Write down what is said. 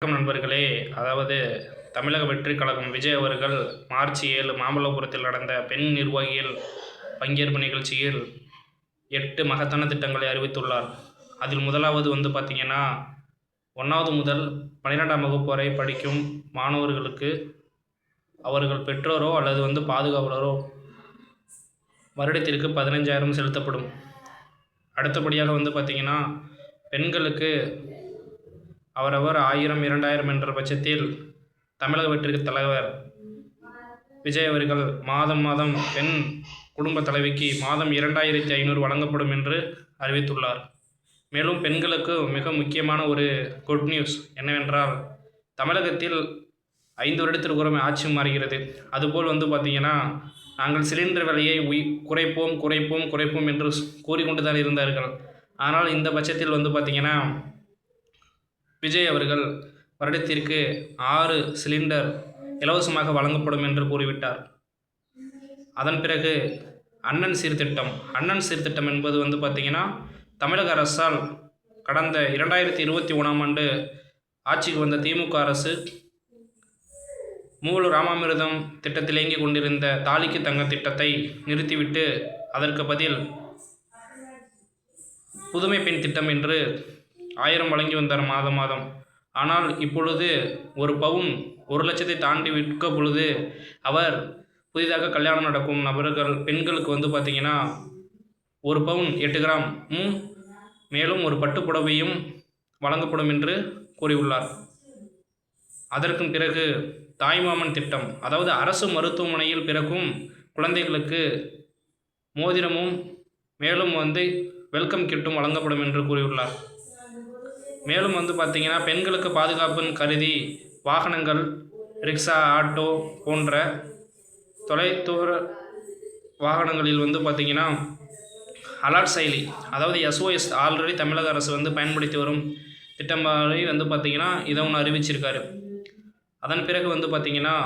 வணக்கம் நண்பர்களே. அதாவது தமிழக வெற்றிக் கழகம் விஜய் அவர்கள் மார்ச் 7 மாமல்லபுரத்தில் நடந்த பெண் நிர்வாகிகள் பங்கேற்பு நிகழ்ச்சியில் 8 மகத்தான திட்டங்களை அறிவித்துள்ளார். அதில் முதலாவது பார்த்திங்கன்னா 1வது முதல் 12ஆம் வகுப்பு வரை படிக்கும் மாணவர்களுக்கு அவர்கள் பெற்றோரோ அல்லது பாதுகாவலரோ வருடத்திற்கு 15,000 செலுத்தப்படும். அடுத்தபடியாக பார்த்திங்கன்னா பெண்களுக்கு அவரவர் 1000 2000 என்ற பட்சத்தில் தமிழக வெற்றிக்கு தலைவர் விஜய் அவர்கள் மாதம் பெண் குடும்ப தலைவிக்கு மாதம் 2500 வழங்கப்படும் என்று அறிவித்துள்ளார். மேலும் பெண்களுக்கு மிக முக்கியமான ஒரு குட் நியூஸ் என்னவென்றால் தமிழகத்தில் 5 வருடத்திற்கு ஒரு ஆட்சி மாறுகிறது. அதுபோல் பார்த்திங்கன்னா நாங்கள் சிலிண்டர் விலையை குறைப்போம் என்று கூறிக்கொண்டு தான் இருந்தார்கள். ஆனால் இந்த பட்சத்தில் பார்த்திங்கன்னா விஜய் அவர்கள் வருடத்திற்கு 6 சிலிண்டர் இலவசமாக வழங்கப்படும் என்று கூறிவிட்டார். அதன் பிறகு அண்ணன் சீர்திட்டம் என்பது பார்த்திங்கன்னா தமிழக அரசால் கடந்த 2021ஆம் ஆண்டு ஆட்சிக்கு வந்த திமுக அரசு மூவலூர் ராமாமிர்தம் திட்டத்தில் இயங்கிக் கொண்டிருந்த தாலிக்கு தங்க திட்டத்தை நிறுத்திவிட்டு அதற்கு பதில் புதுமை பெண் திட்டம் என்று 1000 வழங்கி வந்தார் மாதம். ஆனால் இப்பொழுது ஒரு பவுன் 1 லட்சத்தை தாண்டி விற்க பொழுது அவர் புதிதாக கல்யாணம் நடக்கும் பெண்களுக்கு பார்த்திங்கன்னா 1 பவுன் 8 கிராம் மேலும் ஒரு பட்டுப்புடவையும் வழங்கப்படும் என்று கூறியுள்ளார். அதற்கு பிறகு தாய்மாமன் திட்டம், அதாவது அரசு மருத்துவமனையில் பிறக்கும் குழந்தைகளுக்கு மோதிரமும் மேலும் வெல்கம் கிட்டும் வழங்கப்படும் என்று கூறியுள்ளார். மேலும் பார்த்திங்கன்னா பெண்களுக்கு பாதுகாப்புன்னு கருதி வாகனங்கள், ரிக்ஷா, ஆட்டோ போன்ற தொலைதூர வாகனங்களில் பார்த்திங்கன்னா அலர்ட் செயலி, அதாவது SOS ஆல்ரெடி தமிழக அரசு பயன்படுத்தி வரும் திட்டம் மாதிரி பார்த்திங்கன்னா இதை ஒன்று அறிவிச்சிருக்காரு. அதன் பிறகு பார்த்திங்கன்னா